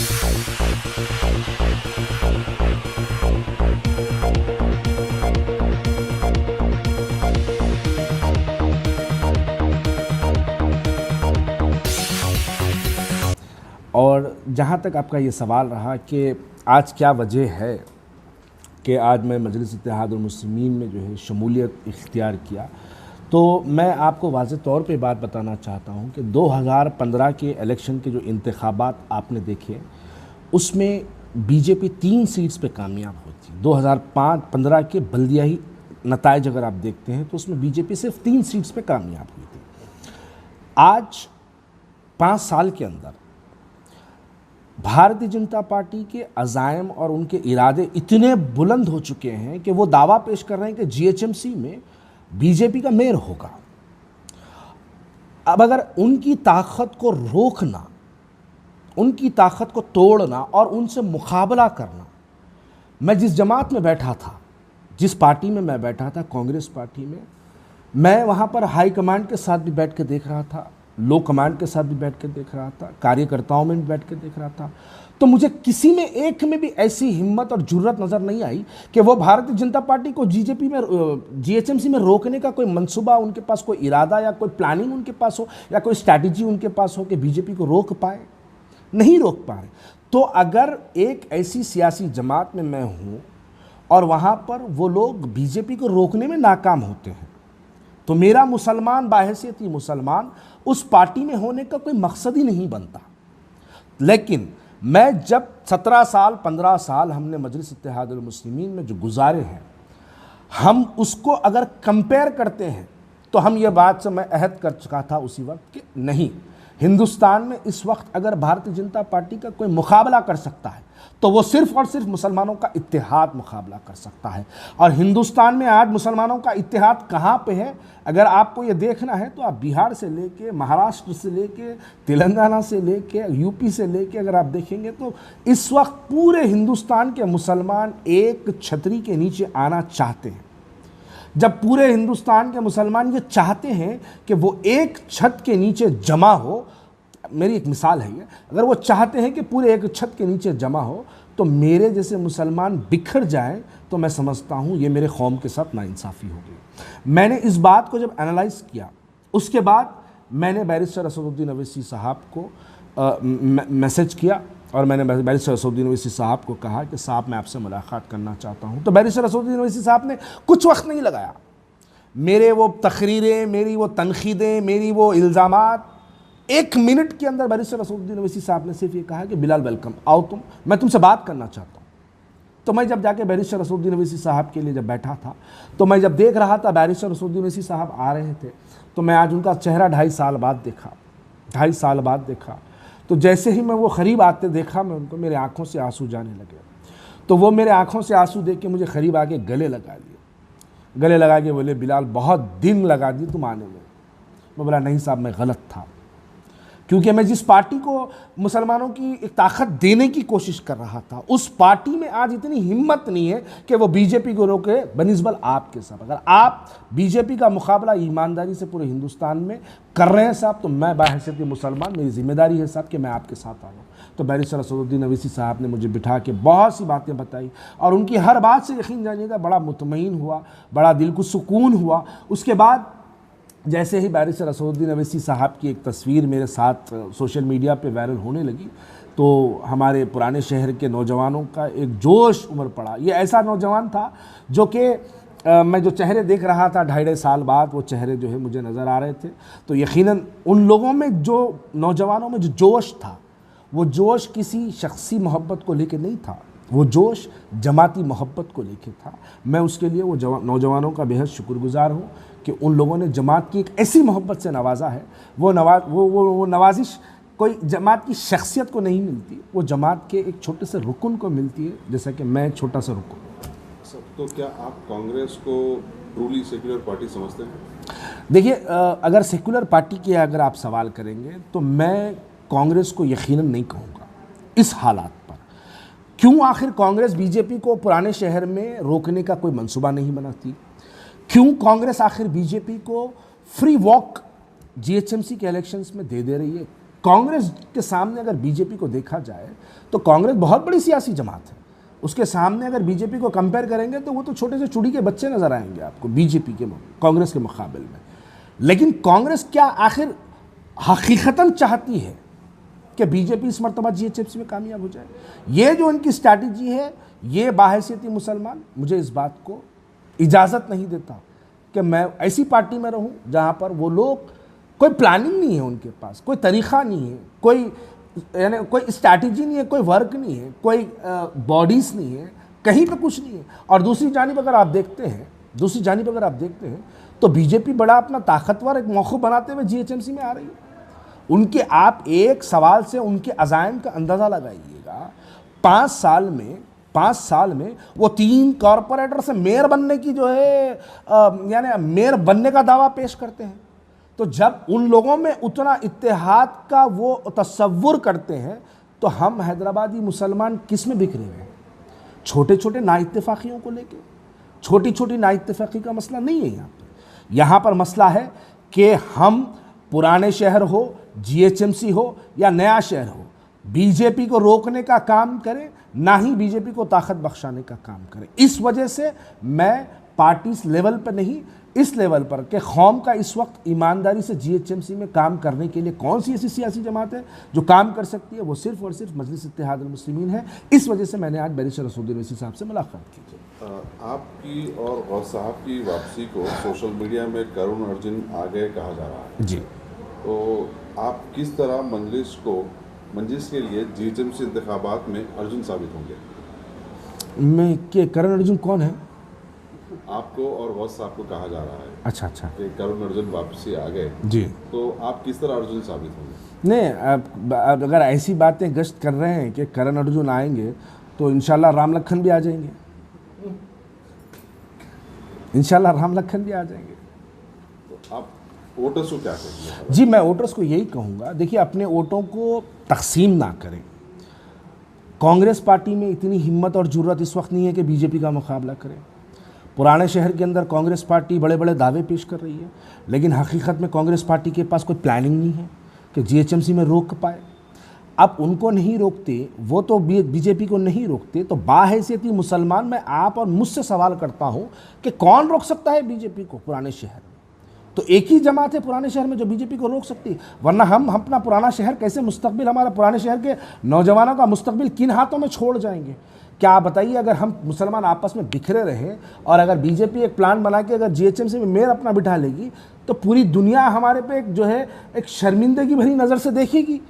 और जहाँ तक आपका ये सवाल रहा कि आज क्या वजह है कि आज मैं मजलिस इत्तेहादुल मुस्लिमीन में जो है शमूलियत इख्तियार किया, तो मैं आपको वाज़ेह तौर पे बात बताना चाहता हूँ कि 2015 के इलेक्शन के जो इंतखाबात आपने देखे उसमें बीजेपी 3 सीट्स पे कामयाब हुई थी। 2005-15 के बल्दियाही नताइज अगर आप देखते हैं तो उसमें बीजेपी सिर्फ 3 सीट्स पे कामयाब हुई थी। आज 5 साल के अंदर भारतीय जनता पार्टी के अज़ायम और उनके इरादे इतने बुलंद हो चुके हैं कि वो दावा पेश कर रहे हैं कि जीएचएमसी में बीजेपी का मेयर होगा। अब अगर उनकी ताकत को रोकना, उनकी ताकत को तोड़ना और उनसे मुकाबला करना, मैं जिस जमात में बैठा था, जिस पार्टी में मैं बैठा था, कांग्रेस पार्टी में, मैं वहाँ पर हाई कमांड के साथ भी बैठ के देख रहा था, लो कमांड के साथ भी बैठ के देख रहा था, कार्यकर्ताओं में भी बैठ के देख रहा था, तो मुझे किसी में एक में भी ऐसी हिम्मत और जुर्रत नज़र नहीं आई कि वो भारतीय जनता पार्टी को जीएचएमसी में रोकने का कोई मंसूबा उनके पास, कोई इरादा या कोई प्लानिंग उनके पास हो या कोई स्ट्रैटेजी उनके पास हो कि बीजेपी को रोक पाए। नहीं रोक पा रहे। तो अगर एक ऐसी सियासी जमात में मैं हूँ और वहाँ पर वो लोग बीजेपी को रोकने में नाकाम होते हैं, तो मेरा मुसलमान बाहैसियत ही मुसलमान उस पार्टी में होने का कोई मकसद ही नहीं बनता। लेकिन मैं जब 17 साल 15 साल हमने मजलिस इत्तेहादुल मुस्लिमीन में जो गुजारे हैं, हम उसको अगर कंपेयर करते हैं तो हम ये बात से मैं अहद कर चुका था उसी वक्त कि नहीं, हिंदुस्तान में इस वक्त अगर भारतीय जनता पार्टी का कोई मुकाबला कर सकता है तो वो सिर्फ और सिर्फ मुसलमानों का इत्तेहाद मुकाबला कर सकता है। और हिंदुस्तान में आज मुसलमानों का इत्तेहाद कहाँ पे है, अगर आपको ये देखना है तो आप बिहार से लेके, महाराष्ट्र से लेके, तेलंगाना से लेके, यूपी से लेके अगर आप देखेंगे तो इस वक्त पूरे हिंदुस्तान के मुसलमान एक छतरी के नीचे आना चाहते हैं। जब पूरे हिंदुस्तान के मुसलमान ये चाहते हैं कि वो एक छत के नीचे जमा हो, मेरी एक मिसाल है ये, अगर वो चाहते हैं कि पूरे एक छत के नीचे जमा हो तो मेरे जैसे मुसलमान बिखर जाएं, तो मैं समझता हूँ ये मेरे कौम के साथ नाइंसाफ़ी हो गई। मैंने इस बात को जब एनालाइज़ किया, उसके बाद मैंने बैरिस्टर असदुद्दीन अवैसी साहब को मैसेज किया और मैंने बैरिस्टर असदुद्दीन अवैसी साहब को कहा कि साहब मैं आपसे मुलाकात करना चाहता हूँ। तो बैरिस्टर असदुद्दीन अवैसी साहब ने कुछ वक्त नहीं लगाया, मेरे वो तकरीरें, मेरी वो तनकीदें, मेरी वो इल्ज़ामात, 1 मिनट के अंदर बैरिस्टर असदुद्दीन अवैसी साहब ने सिर्फ ये कहा कि बिलाल वेलकम, आओ मैं तुमसे बात करना चाहता हूँ। तो मैं जब जाके बैरिस्टर असदुद्दीन अवैसी साहब के लिए जब बैठा था, तो मैं जब देख रहा था बैरिस्टर असदुद्दीन अवैसी साहब आ रहे थे, तो मैं आज उनका चेहरा 2.5 साल बाद देखा, 2.5 साल बाद देखा। तो जैसे ही मैं वो करीब आते देखा, मैं उनको, मेरे आँखों से आंसू जाने लगे। तो वो मेरे आँखों से आंसू देख के मुझे करीब आके गले लगा लिए, गले लगा के बोले बिलाल बहुत दिन लगा दी तुम आने में। मैं बोला नहीं साहब मैं गलत था, क्योंकि मैं जिस पार्टी को मुसलमानों की एक ताकत देने की कोशिश कर रहा था, उस पार्टी में आज इतनी हिम्मत नहीं है कि वो बीजेपी को रोके बनिस्बत आपके साथ। अगर आप बीजेपी का मुकाबला ईमानदारी से पूरे हिंदुस्तान में कर रहे हैं साहब, तो मैं बाहैसियत मुसलमान, मेरी जिम्मेदारी है साहब कि मैं आपके साथ आ रहा हूँ। तो बैरिस्टर असदुद्दीन अवैसी साहब ने मुझे बिठा के बहुत सी बातें बताई और उनकी हर बात से यकीन जानिएगा बड़ा मुतमईन हुआ, बड़ा दिल को सुकून हुआ। उसके बाद जैसे ही बैरिस्टर असदुद्दीन अवैसी साहब की एक तस्वीर मेरे साथ सोशल मीडिया पे वायरल होने लगी, तो हमारे पुराने शहर के नौजवानों का एक जोश उमड़ पड़ा। ये ऐसा नौजवान था जो कि मैं जो चेहरे देख रहा था 2.5 साल बाद, वो चेहरे जो है मुझे नज़र आ रहे थे। तो यकीनन उन लोगों में, जो नौजवानों में जो जोश था, वो जोश किसी शख्सी मोहब्बत को लेकर नहीं था, वो जोश जमाती मोहब्बत को लेके था। मैं उसके लिए वो नौजवानों का बेहद शुक्रगुजार हूँ कि उन लोगों ने जमात की एक ऐसी मोहब्बत से नवाजा है। वो नवाजिश कोई जमात की शख्सियत को नहीं मिलती, वो जमात के एक छोटे से रुकन को मिलती है, जैसा कि मैं एक छोटा सा रुकन। तो क्या आप कांग्रेस को ट्रूली सेक्युलर पार्टी समझते हैं? देखिए, अगर सेक्युलर पार्टी की अगर आप सवाल करेंगे तो मैं कांग्रेस को यकीनन नहीं कहूँगा इस हालात पर। क्यों आखिर कांग्रेस बीजेपी को पुराने शहर में रोकने का कोई मंसूबा नहीं बनाती? क्यों कांग्रेस आखिर बीजेपी को फ्री वॉक जीएचएमसी के इलेक्शंस में दे रही है? कांग्रेस के सामने अगर बीजेपी को देखा जाए तो कांग्रेस बहुत बड़ी सियासी जमात है, उसके सामने अगर बीजेपी को कंपेयर करेंगे तो वो तो छोटे से चुड़ी के बच्चे नजर आएंगे आपको बीजेपी के कांग्रेस के मुकाबले में। लेकिन कांग्रेस क्या आखिर हकीकतन चाहती है कि बीजेपी इस मरतबा जीएचएमसी में कामयाब हो जाए? ये जो इनकी स्ट्रैटेजी है, ये बाहैसियती मुसलमान मुझे इस बात को इजाज़त नहीं देता कि मैं ऐसी पार्टी में रहूं जहां पर वो लोग, कोई प्लानिंग नहीं है उनके पास, कोई तरीक़ा नहीं है, कोई स्ट्रैटेजी नहीं है, कोई वर्क नहीं है, कोई बॉडीज़ नहीं है, कहीं पे कुछ नहीं है। और दूसरी जानिब अगर आप देखते हैं तो बीजेपी बड़ा अपना ताकतवर एक मौक़िफ़ बनाते हुए जीएचएमसी में आ रही है। उनके, आप एक सवाल से उनके अज़ाइम का अंदाज़ा लगाइएगा। 5 साल में वो 3 कॉरपोरेटर से मेयर बनने की जो है यानी मेयर बनने का दावा पेश करते हैं। तो जब उन लोगों में उतना इत्तेहाद का वो तसव्वुर करते हैं तो हम हैदराबादी मुसलमान किस में बिखरे हुए हैं? छोटे छोटे नाइत्तेफाकियों को लेके, छोटी छोटी नाइत्तेफाकी का मसला नहीं है यहाँ पर मसला है कि हम पुराने शहर हो, जीएचएमसी हो या नया शहर हो, बीजेपी को रोकने का काम करें, ना ही बीजेपी को ताकत बख्शाने का काम करें। इस वजह से मैं पार्टी लेवल पर नहीं, इस लेवल पर कि कौम का इस वक्त ईमानदारी से जीएचएमसी में काम करने के लिए कौन सी ऐसी सियासी जमात है जो काम कर सकती है, वो सिर्फ और सिर्फ मजलिस इत्तेहादुल मुस्लिमीन है। इस वजह से मैंने आज बैरिस्टर असदुद्दीन ओवैसी साहब से मुलाकात की। आपकी और गौस साहब की वापसी को सोशल मीडिया में करुण अर्जुन आ गए कहा जा रहा है जी, तो आप किस तरह मजलिस के लिए जीएचएमसी इंतखाबात में अर्जुन साबित होंगे? मैं कि करण अर्जुन कौन है? आपको और गौस साहब को कहा जा रहा है अच्छा कि करुण अर्जुन वापसी आ गए जी, तो आप किस तरह अर्जुन साबित होंगे? नहीं, अब अगर ऐसी बातें गश्त कर रहे हैं कि करण अर्जुन आएंगे तो इंशाल्लाह राम लखन भी आ जाएंगे, इंशाल्लाह राम लखन भी आ जाएंगे। तो आप वोटर्स को क्या कहेंगे? जी, मैं वोटर्स को यही कहूँगा, देखिए अपने वोटों को तकसीम ना करें। कांग्रेस पार्टी में इतनी हिम्मत और जुर्रत इस वक्त नहीं है कि बीजेपी का मुकाबला करें। पुराने शहर के अंदर कांग्रेस पार्टी बड़े बड़े दावे पेश कर रही है, लेकिन हकीकत में कांग्रेस पार्टी के पास कोई प्लानिंग नहीं है कि जीएचएमसी में रोक पाए। अब उनको नहीं रोकते, वो तो बीजेपी को नहीं रोकते, तो बाहैसियती मुसलमान मैं आप और मुझसे सवाल करता हूँ कि कौन रोक सकता है बीजेपी को पुराने शहर में? तो एक ही जमात है पुराने शहर में जो बीजेपी को रोक सकती है, वरना हम अपना पुराना शहर कैसे, मुस्तकबिल हमारा पुराने शहर के नौजवानों का मुस्तकबिल किन हाथों में छोड़ जाएंगे? क्या आप बताइए, अगर हम मुसलमान आपस में बिखरे रहे और अगर बीजेपी एक प्लान बना के अगर जीएचएमसी में मेयर अपना बिठा लेगी तो पूरी दुनिया हमारे पे एक जो है एक शर्मिंदगी भरी नज़र से देखेगी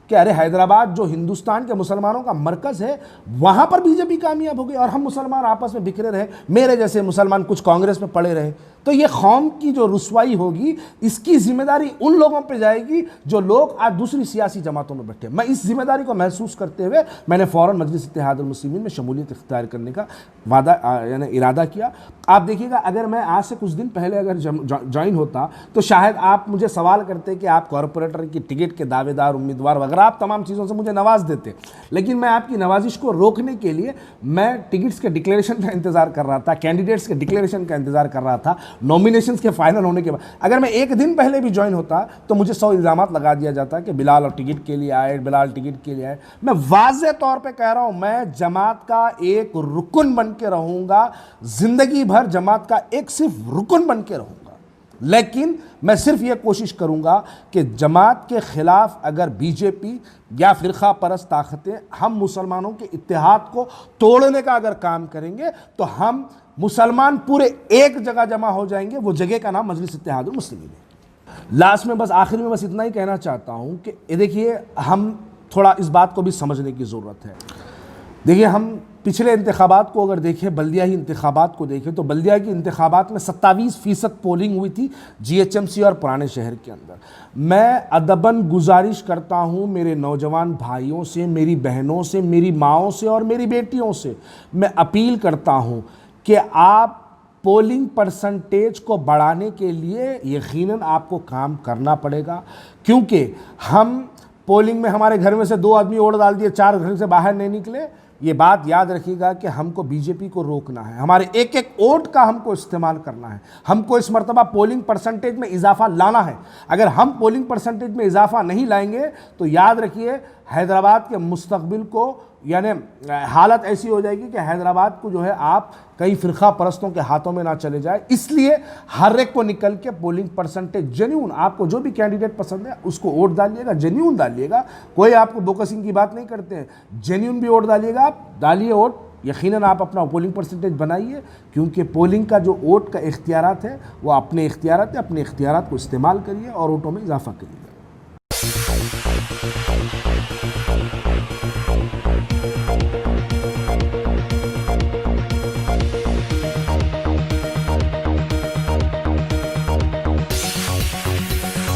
कि अरे हैदराबाद जो हिंदुस्तान के मुसलमानों का मरकज़ है, वहाँ पर बीजेपी कामयाब हो गई और हम मुसलमान आपस में बिखरे रहे, मेरे जैसे मुसलमान कुछ कांग्रेस में पड़े रहे। तो ये कौम की जो रुसवाई होगी, इसकी जिम्मेदारी उन लोगों पे जाएगी जो लोग आज दूसरी सियासी जमातों में बैठे। मैं इस जिम्मेदारी को महसूस करते हुए मैंने फ़ौरन मजलिस इत्तेहादुल मुस्लिमीन में शमूलियत इख्तियार करने का यानी इरादा किया। आप देखिएगा, अगर मैं आज से कुछ दिन पहले अगर ज्वाइन होता तो शायद आप मुझे सवाल करते कि आप कॉरपोरेटर की टिकट के दावेदार, उम्मीदवार वगैरह, आप तमाम चीज़ों से मुझे नवाज देते, लेकिन मैं आपकी नवाजिश को रोकने के लिए मैं टिकट्स के डिक्लेरेशन का इंतज़ार कर रहा था, कैंडिडेट्स के डिक्लेरेशन का इंतज़ार कर रहा था, नॉमिनेशंस के फाइनल होने के बाद। अगर मैं एक दिन पहले भी ज्वाइन होता तो मुझे 100 इल्ज़ामात लगा दिया जाता कि बिलाल और टिकट के लिए आए, बिलाल टिकट के लिए आए। मैं वाज़े तौर पे कह रहा हूँ, मैं जमात का एक रुकन बन के रहूँगा, ज़िंदगी भर जमात का एक सिर्फ रुकन बन के रहूँगा, लेकिन मैं सिर्फ ये कोशिश करूँगा कि जमात के ख़िलाफ़ अगर बीजेपी या फ़िरक़ा परस्त ताकतें हम मुसलमानों के इत्तेहाद को तोड़ने का अगर काम करेंगे तो हम मुसलमान पूरे एक जगह जमा हो जाएंगे। वो जगह का नाम मजलिस इत्तेहादुल मुस्लिमीन है। लास्ट में बस आखिर में बस इतना ही कहना चाहता हूँ कि देखिए, हम थोड़ा इस बात को भी समझने की ज़रूरत है। देखिए, हम पिछले इंतखाबात को अगर देखें, बल्दियाही इंतखाबात को देखें, तो बल्दिया की इंतखाबात में 27% पोलिंग हुई थी जीएचएमसी और पुराने शहर के अंदर। मैं अदबन गुजारिश करता हूँ मेरे नौजवान भाइयों से, मेरी बहनों से, मेरी माँओं से और मेरी बेटियों से, मैं अपील करता हूँ कि आप पोलिंग परसेंटेज को बढ़ाने के लिए यकीनन आपको काम करना पड़ेगा, क्योंकि हम पोलिंग में हमारे घर में से 2 आदमी वोट डाल दिए, 4 घर से बाहर नहीं निकले, ये बात याद रखिएगा कि हमको बीजेपी को रोकना है, हमारे एक एक वोट का हमको इस्तेमाल करना है, हमको इस मर्तबा पोलिंग परसेंटेज में इजाफा लाना है। अगर हम पोलिंग परसेंटेज में इजाफा नहीं लाएंगे तो याद रखिए हैदराबाद के मुस्तकबिल को, यानी हालत ऐसी हो जाएगी कि हैदराबाद को जो है आप कई फ़िरका परस्तों के हाथों में ना चले जाए। इसलिए हर एक को निकल के पोलिंग परसेंटेज जेन्यून, आपको जो भी कैंडिडेट पसंद है उसको वोट डालिएगा, जेन्यून डालिएगा। कोई आपको बोकसिंग की बात नहीं करते हैं, जेन्यून भी वोट डालिएगा, आप डालिए वोट, यकीनन आप अपना पोलिंग परसेंटेज बनाइए, क्योंकि पोलिंग का जो वोट का इख्तियारात है वो अपने इख्तियारात है, अपने इख्तियारात को इस्तेमाल करिए और वोटों में इजाफा करिए।